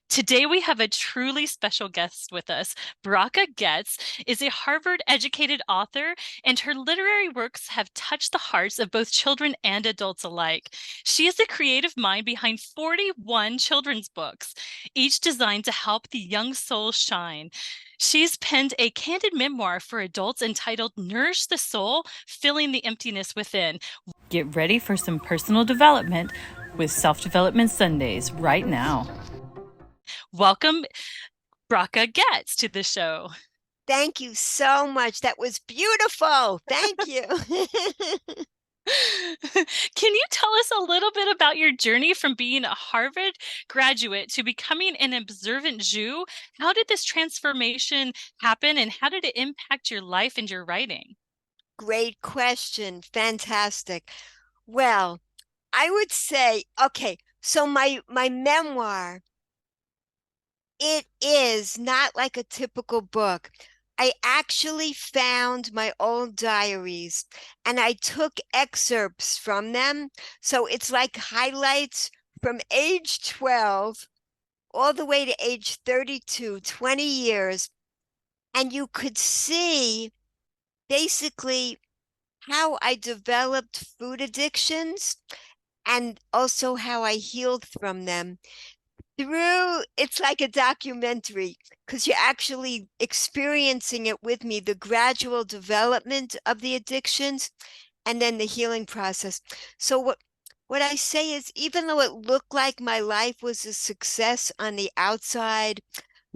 Today we have a truly special guest with us. Bracha Goetz is a Harvard-educated author, and her literary works have touched the hearts of both children and adults alike. She is the creative mind behind 41 children's books, each designed to help the young soul shine. She's penned a candid memoir for adults entitled Nourish the Soul, Filling the Emptiness Within. Get ready for some personal development with Self-Development Sundays right now. Welcome, Bracha Goetz, to the show. Thank you so much. That was beautiful. Thank you. Can you tell us a little bit about your journey from being a Harvard graduate to becoming an observant Jew? How did this transformation happen, and how did it impact your life and your writing? Great question. Fantastic. Well, I would say, okay, so my memoir, it is not like a typical book. I actually found my old diaries and I took excerpts from them. So it's like highlights from age 12 all the way to age 32, 20 years. And you could see basically how I developed food addictions and also how I healed from them through, it's like a documentary because you're actually experiencing it with me, the gradual development of the addictions and then the healing process. So what I say is, even though it looked like my life was a success on the outside,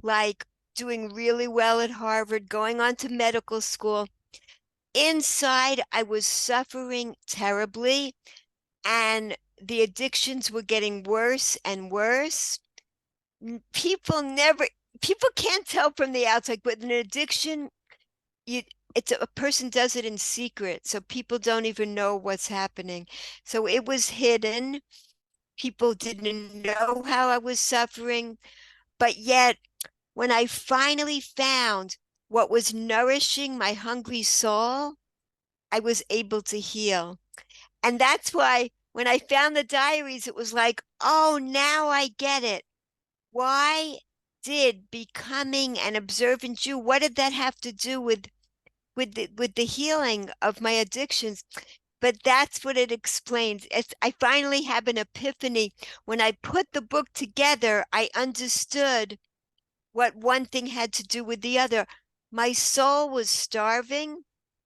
like doing really well at Harvard, going on to medical school, inside I was suffering terribly and the addictions were getting worse and worse. People can't tell from the outside, but an addiction, you it's a person does it in secret, so people don't even know what's happening. So it was hidden. People didn't know how I was suffering, but yet when I finally found what was nourishing my hungry soul, I was able to heal. And that's why when I found the diaries, it was like, oh, now I get it. Why did becoming an observant Jew, what did that have to do with the healing of my addictions? But that's what it explains. I finally have an epiphany. When I put the book together, I understood what one thing had to do with the other. My soul was starving,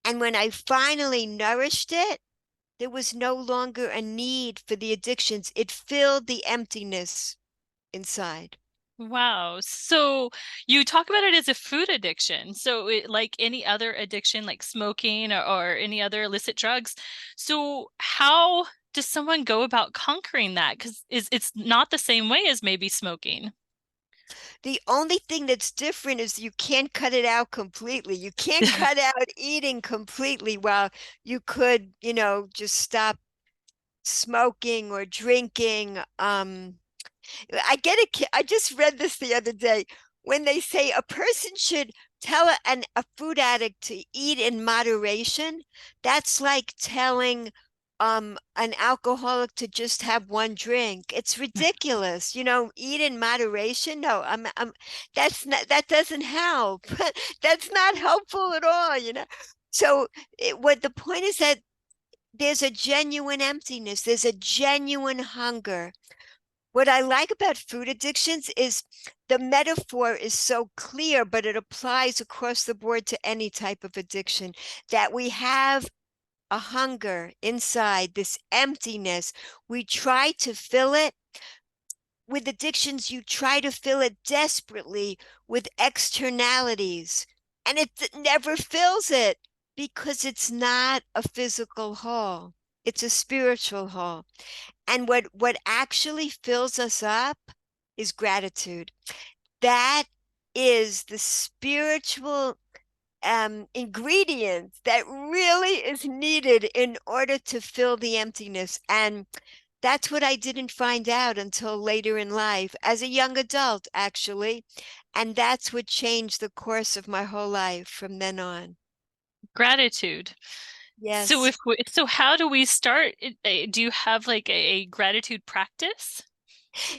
and when I finally nourished it, there was no longer a need for the addictions. It filled the emptiness inside. Wow. So you talk about it as a food addiction. So like any other addiction, like smoking or any other illicit drugs. So how does someone go about conquering that? Because it's not the same way as maybe smoking. The only thing that's different is you can't cut it out completely. You can't cut out eating completely while you could, just stop smoking or drinking. I just read this the other day when they say a person should tell a food addict to eat in moderation. That's like telling an alcoholic to just have one drink. It's ridiculous. Eat in moderation. No, that doesn't help. That's not helpful at all. So what the point is that there's a genuine emptiness, there's a genuine hunger. What I like about food addictions is the metaphor is so clear, but it applies across the board to any type of addiction, that we have a hunger inside, this emptiness. We try to fill it. With addictions, you try to fill it desperately with externalities, and it never fills it because it's not a physical hole. It's a spiritual hole. And what actually fills us up is gratitude. That is the spiritual ingredient that really is needed in order to fill the emptiness. And that's what I didn't find out until later in life, as a young adult, actually. And that's what changed the course of my whole life from then on. Gratitude. So Yes. so how do we start? Do you have like a gratitude practice?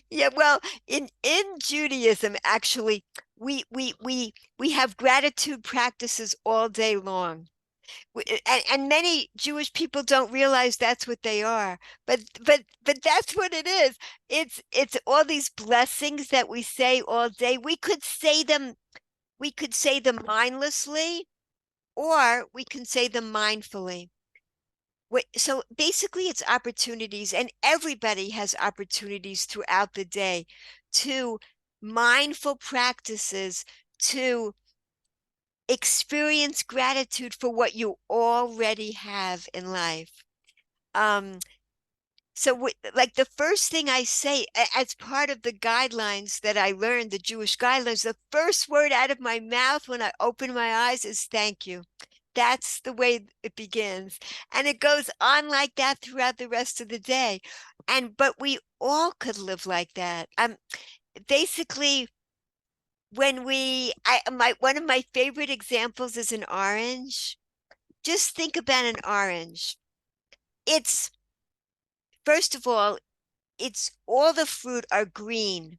Yeah, well, in Judaism, actually, we have gratitude practices all day long. And many Jewish people don't realize that's what they are. But that's what it is. It's all these blessings that we say all day. We could say them mindlessly, or we can say them mindfully. So basically, it's opportunities, and everybody has opportunities throughout the day to mindful practices to experience gratitude for what you already have in life. Um, so like the first thing I say as part of the guidelines that I learned, the Jewish guidelines, the first word out of my mouth when I open my eyes is thank you. That's the way it begins. And it goes on like that throughout the rest of the day. But we all could live like that. Basically, one of my favorite examples is an orange. Just think about an orange. It's, first of all, it's all the fruit are green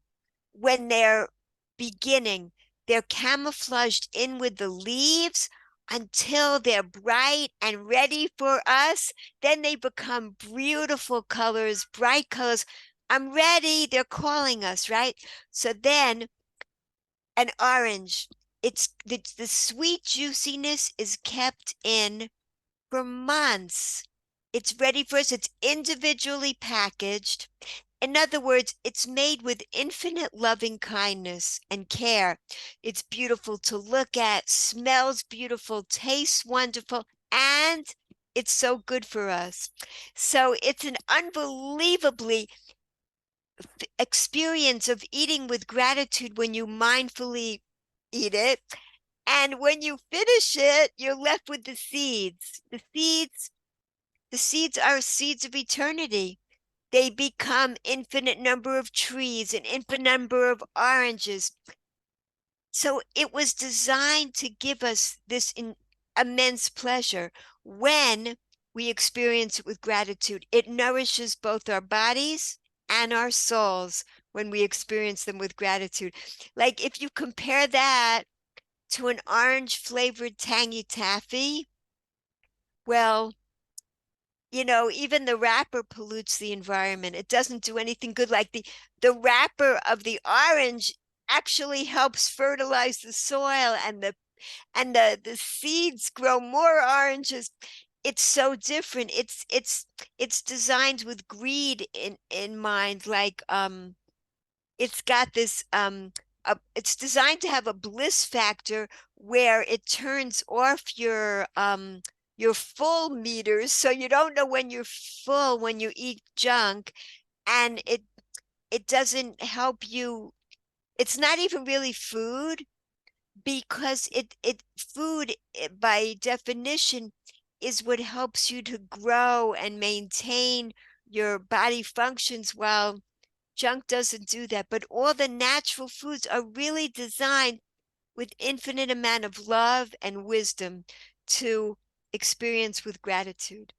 when they're beginning. They're camouflaged in with the leaves until they're bright and ready for us. Then they become beautiful colors, bright colors. I'm ready. They're calling us, right? So then an orange, it's the sweet juiciness is kept in for months. It's ready for us. It's individually packaged. In other words, it's made with infinite loving kindness and care. It's beautiful to look at, smells beautiful, tastes wonderful, and it's so good for us. So it's an unbelievably experience of eating with gratitude when you mindfully eat it. And when you finish it, you're left with the seeds. The seeds are seeds of eternity. They become infinite number of trees, an infinite number of oranges. So it was designed to give us this immense pleasure when we experience it with gratitude. It nourishes both our bodies and our souls when we experience them with gratitude. Like if you compare that to an orange flavored tangy taffy, well, even the wrapper pollutes the environment. It doesn't do anything good. Like the wrapper of the orange actually helps fertilize the soil, and the seeds grow more oranges. It's so different. It's designed with greed in mind. Like it's got this it's designed to have a bliss factor where it turns off your full meters, so you don't know when you're full when you eat junk, and it doesn't help you. It's not even really food, because food by definition is what helps you to grow and maintain your body functions, while junk doesn't do that. But all the natural foods are really designed with infinite amount of love and wisdom to experience with gratitude.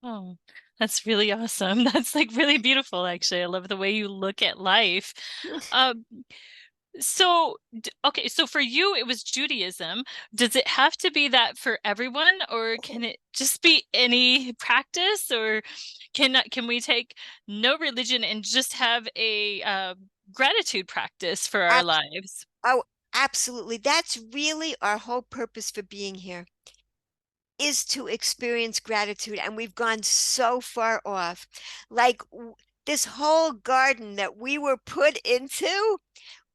Oh, that's really awesome. That's like really beautiful, actually. I love the way you look at life. Um, okay, so for you, it was Judaism. Does it have to be that for everyone, or can it just be any practice, or can we take no religion and just have a gratitude practice for our lives? Oh, absolutely. That's really our whole purpose for being here, is to experience gratitude. And we've gone so far off. Like this whole garden that we were put into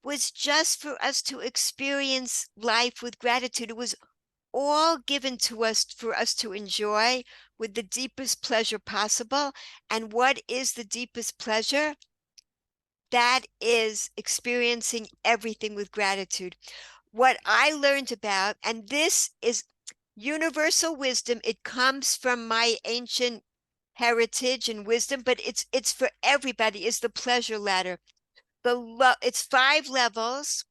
was just for us to experience life with gratitude. It was all given to us for us to enjoy with the deepest pleasure possible. And what is the deepest pleasure? That is experiencing everything with gratitude. What I learned about, and this is universal wisdom, it comes from my ancient heritage and wisdom, but it's for everybody, is the pleasure ladder. It's 5 levels,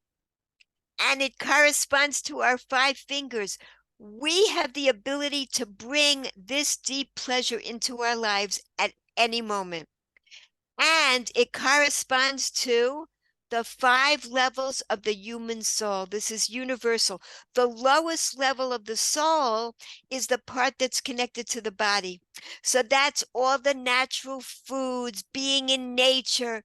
and it corresponds to our 5 fingers. We have the ability to bring this deep pleasure into our lives at any moment. And it corresponds to the 5 levels of the human soul. This is universal. The lowest level of the soul is the part that's connected to the body. So that's all the natural foods, being in nature,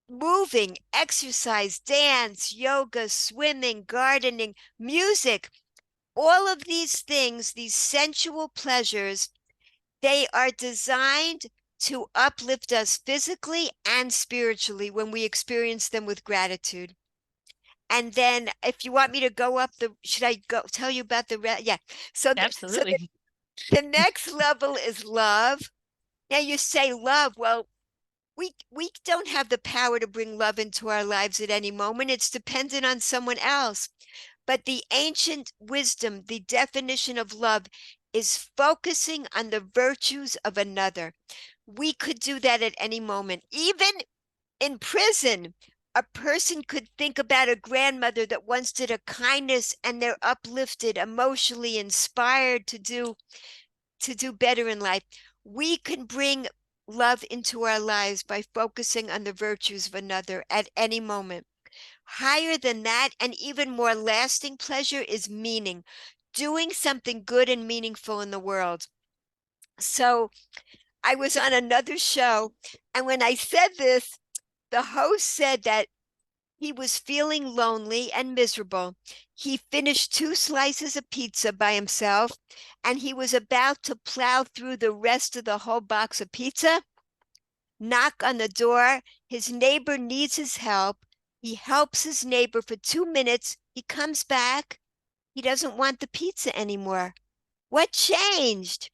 moving, exercise, dance, yoga, swimming, gardening, music. All of these things, these sensual pleasures, they are designed to uplift us physically and spiritually when we experience them with gratitude. And then if you want me to go up should I go tell you about yeah. So Absolutely. the next level is love. Now you say love. Well, we don't have the power to bring love into our lives at any moment. It's dependent on someone else. But the ancient wisdom, the definition of love is focusing on the virtues of another. We could do that at any moment. Even in prison, a person could think about a grandmother that once did a kindness and they're uplifted, emotionally inspired to do better in life. We can bring love into our lives by focusing on the virtues of another at any moment. Higher than that, and even more lasting pleasure, is meaning, doing something good and meaningful in the world. So I was on another show, and when I said this, the host said that he was feeling lonely and miserable. He finished 2 slices of pizza by himself, and he was about to plow through the rest of the whole box of pizza. Knock on the door. His neighbor needs his help. He helps his neighbor for 2 minutes. He comes back. He doesn't want the pizza anymore. What changed?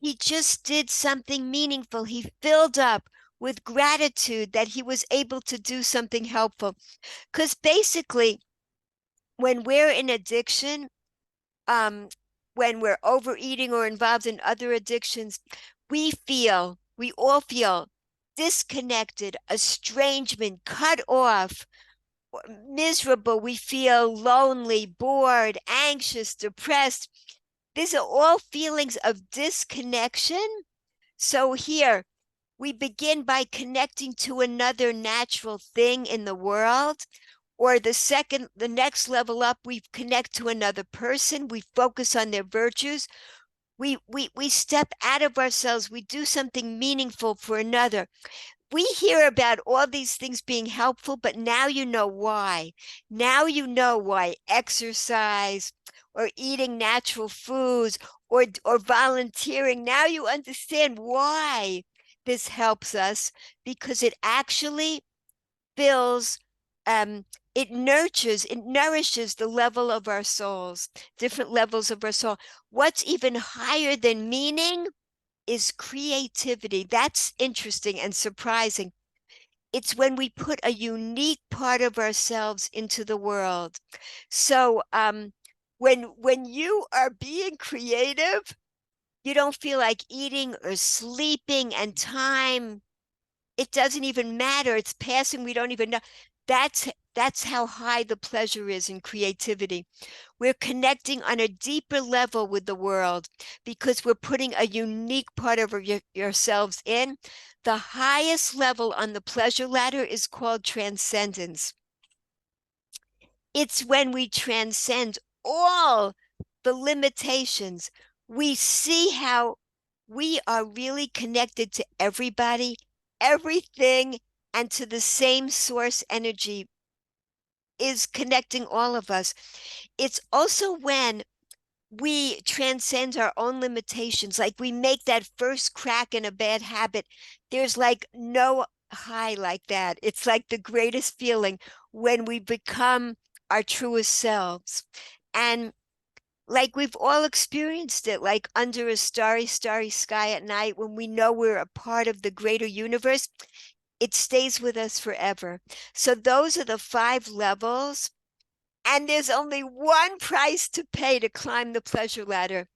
He just did something meaningful. He filled up with gratitude that he was able to do something helpful. Because basically, when we're in addiction, um, when we're overeating or involved in other addictions, we all feel disconnected, estrangement, cut off, miserable. We feel lonely, bored, anxious, depressed. These are all feelings of disconnection. So here, we begin by connecting to another natural thing in the world. Or the next level up, we connect to another person. We focus on their virtues. We step out of ourselves. We do something meaningful for another. We hear about all these things being helpful, but now you know why. Now you know why exercise or eating natural foods or volunteering. Now you understand why this helps us, because it actually fills it nourishes the level of our souls, different levels of our soul. What's even higher than meaning is creativity. That's interesting and surprising. It's when we put a unique part of ourselves into the world. So when you are being creative, you don't feel like eating or sleeping, and time, it doesn't even matter. It's passing. We don't even know. That's how high the pleasure is in creativity. We're connecting on a deeper level with the world because we're putting a unique part of yourselves in. The highest level on the pleasure ladder is called transcendence. It's when we transcend all the limitations. We see how we are really connected to everybody, everything, and to the same source energy is connecting all of us. It's also when we transcend our own limitations, like we make that first crack in a bad habit. There's like no high like that. It's like the greatest feeling when we become our truest selves. And like we've all experienced it, like under a starry, starry sky at night, when we know we're a part of the greater universe, it stays with us forever. So those are the 5 levels. And there's only one price to pay to climb the pleasure ladder,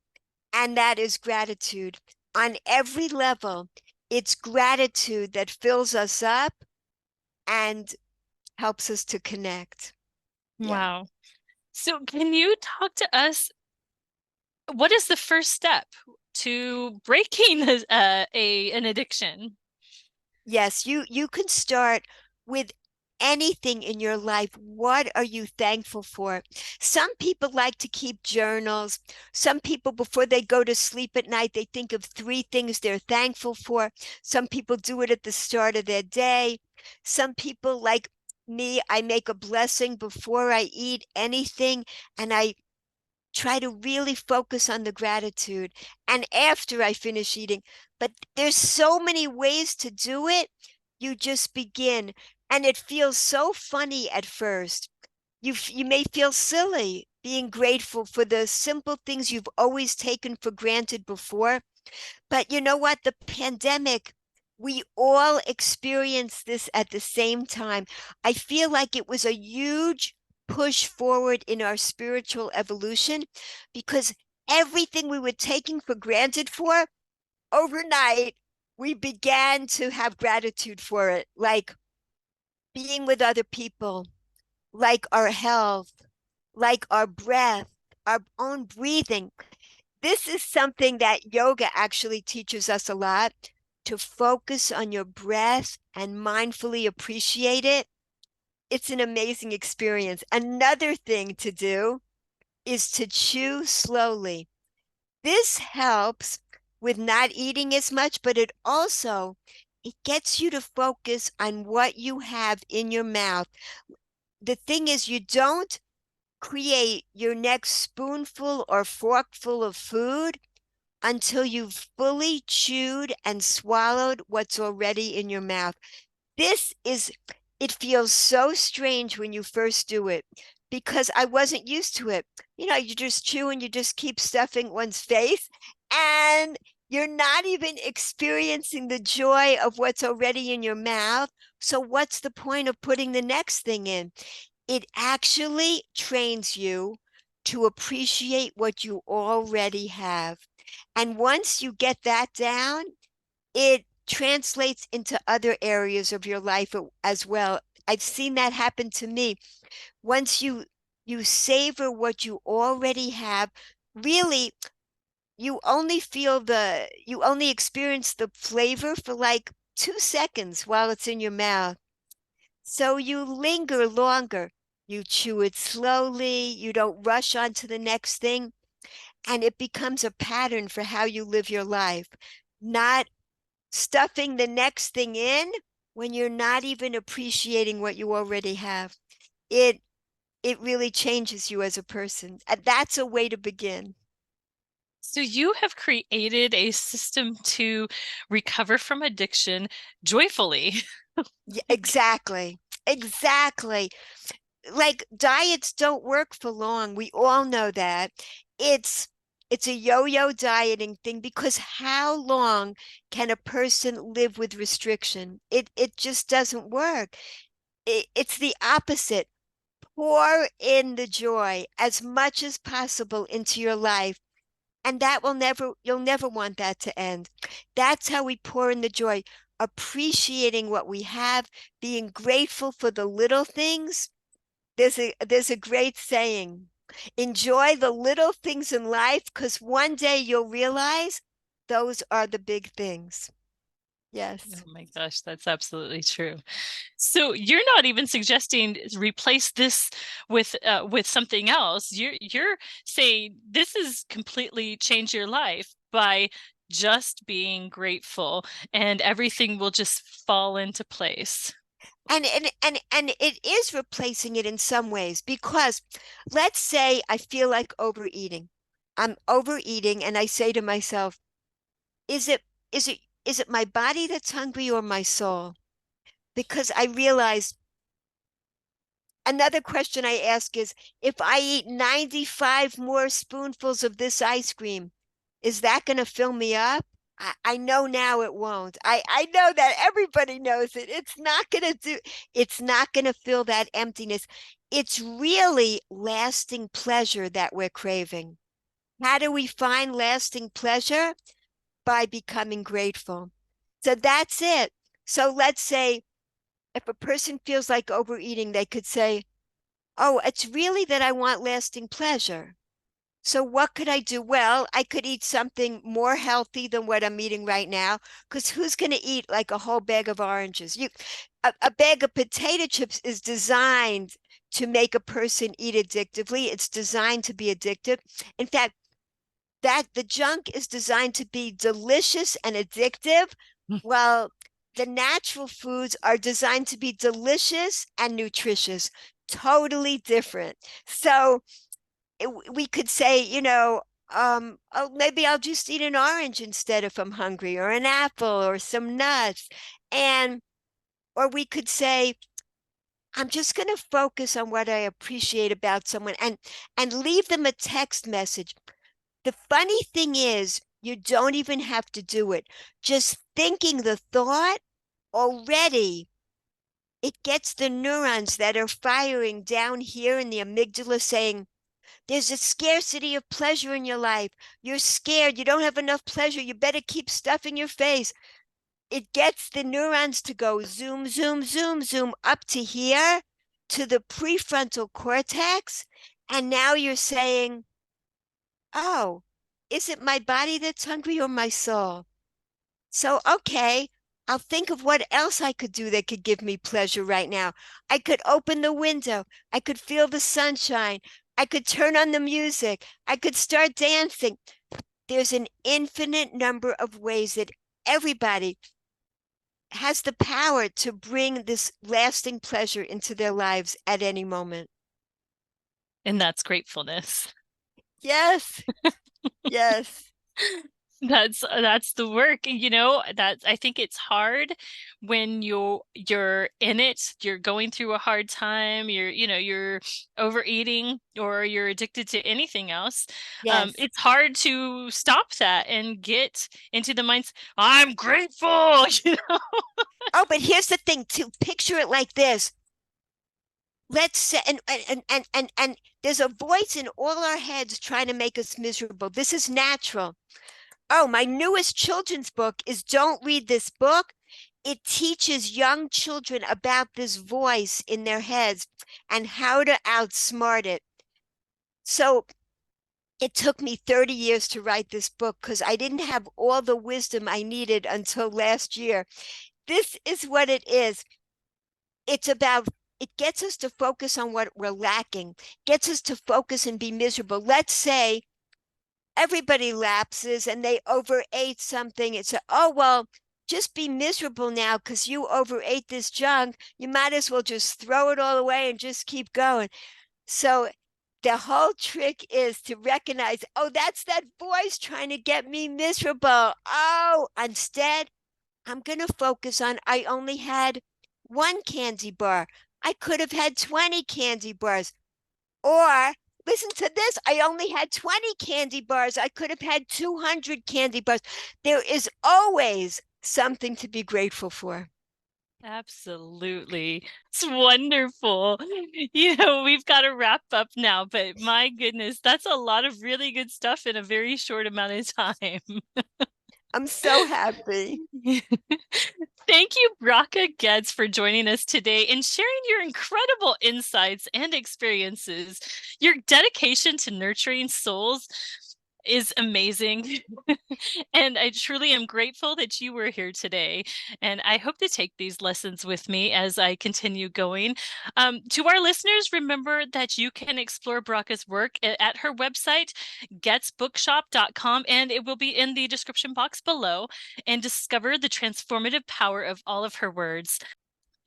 and that is gratitude. On every level, it's gratitude that fills us up and helps us to connect. Yeah. Wow. So can you talk to us? What is the first step to breaking an addiction? Yes, you can start with anything in your life, what are you thankful for? Some people like to keep journals. Some people, before they go to sleep at night, they think of 3 things they're thankful for. Some people do it at the start of their day. Some people, like me, I make a blessing before I eat anything, and I try to really focus on the gratitude and after I finish eating. But there's so many ways to do it. You just begin, and it feels so funny at first. You may feel silly being grateful for the simple things you've always taken for granted before. But you know what? The pandemic, we all experienced this at the same time. I feel like it was a huge push forward in our spiritual evolution because everything we were taking for granted for overnight, we began to have gratitude for it, like being with other people, like our health, like our breath, our own breathing. This is something that yoga actually teaches us a lot, to focus on your breath and mindfully appreciate it. It's an amazing experience. Another thing to do is to chew slowly. This helps with not eating as much, but it gets you to focus on what you have in your mouth. The thing is, you don't create your next spoonful or forkful of food until you've fully chewed and swallowed what's already in your mouth. It feels so strange when you first do it because I wasn't used to it. You just chew and you just keep stuffing one's face, and you're not even experiencing the joy of what's already in your mouth. So, what's the point of putting the next thing in? It actually trains you to appreciate what you already have. And once you get that down, it translates into other areas of your life as well. I've seen that happen to me. Once you savor what you already have, really you only experience the flavor for like 2 seconds while it's in your mouth. So you linger longer. You chew it slowly, you don't rush on to the next thing, and it becomes a pattern for how you live your life. Not stuffing the next thing in when you're not even appreciating what you already have. It it really changes you as a person. That's a way to begin. So you have created a system to recover from addiction joyfully. Yeah, exactly. Exactly. Like diets don't work for long. We all know that. It's it's a yo-yo dieting thing because how long can a person live with restriction? It just doesn't work. It's the opposite. Pour in the joy as much as possible into your life, and you'll never want that to end. That's how we pour in the joy, appreciating what we have, being grateful for the little things. There's a great saying, enjoy the little things in life because one day you'll realize those are the big things. Yes. Oh my gosh, that's absolutely true. So you're not even suggesting replace this with something else. You're saying this is completely change your life by just being grateful and everything will just fall into place. And it is replacing it in some ways because let's say I feel like overeating. I'm overeating and I say to myself, is it is it my body that's hungry or my soul? Because I realize another question I ask is, if I eat 95 more spoonfuls of this ice cream, is that going to fill me up? I know now it won't. I know that everybody knows it. It's not going to fill that emptiness. It's really lasting pleasure that we're craving. How do we find lasting pleasure? By becoming grateful. So that's it. So let's say if a person feels like overeating, they could say, oh, it's really that I want lasting pleasure. So what could I do? Well, I could eat something more healthy than what I'm eating right now, because who's going to eat like a whole bag of oranges? a bag of potato chips is designed to make a person eat addictively. It's designed to be addictive. In fact, that the junk is designed to be delicious and addictive, while the natural foods are designed to be delicious and nutritious, totally different. So we could say, oh, maybe I'll just eat an orange instead if I'm hungry, or an apple, or some nuts. And, or we could say, I'm just going to focus on what I appreciate about someone, and leave them a text message. The funny thing is, you don't even have to do it. Just thinking the thought already, it gets the neurons that are firing down here in the amygdala saying, there's a scarcity of pleasure in your life. You're scared. You don't have enough pleasure. You better keep stuffing your face. It gets the neurons to go zoom, zoom, zoom, zoom up to here, to the prefrontal cortex. And now you're saying, oh, is it my body that's hungry or my soul? So, okay, I'll think of what else I could do that could give me pleasure right now. I could open the window. I could feel the sunshine. I could turn on the music. I could start dancing. There's an infinite number of ways that everybody has the power to bring this lasting pleasure into their lives at any moment. And that's Yes, yes, that's the work. That I think it's hard when you're in it, you're going through a hard time, you're overeating or you're addicted to anything else. yes. It's hard to stop that and get into the mindset, I'm grateful. Oh, but here's the thing, to picture it like this. Let's say, and there's a voice in all our heads trying to make us miserable. This is natural. Oh, my newest children's book is Don't Read This Book. It teaches young children about this voice in their heads and how to outsmart it. So it took me 30 years to write this book because I didn't have all the wisdom I needed until last year. This is what it is. It's about, it gets us to focus on what we're lacking, gets us to focus and be miserable. Let's say everybody lapses and they overate something. It's oh, well, just be miserable now because you overate this junk. You might as well just throw it all away and just keep going. So the whole trick is to recognize, oh, that's that voice trying to get me miserable. Oh, instead, I'm going to focus on, I only had one candy bar. I could have had 20 candy bars. Or listen to this, I only had 20 candy bars. I could have had 200 candy bars. There is always something to be grateful for. Absolutely. It's wonderful. We've got to wrap up now, but my goodness, that's a lot of really good stuff in a very short amount of time. I'm so happy. Thank you, Bracha Goetz, for joining us today and sharing your incredible insights and experiences. Your dedication to nurturing souls is amazing. And I truly am grateful that you were here today. And I hope to take these lessons with me as I continue going. To our listeners, remember that you can explore Bracha's work at her website, getzbookshop.com, and it will be in the description box below, and discover the transformative power of all of her words.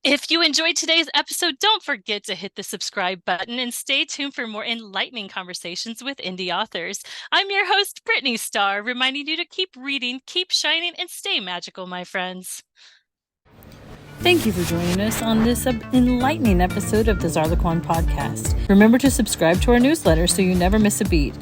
If you enjoyed today's episode, don't forget to hit the subscribe button and stay tuned for more enlightening conversations with indie authors. I'm your host, Brittani Starr, reminding you to keep reading, keep shining, and stay magical, my friends. Thank you for joining us on this enlightening episode of the Zarlequan podcast. Remember to subscribe to our newsletter so you never miss a beat.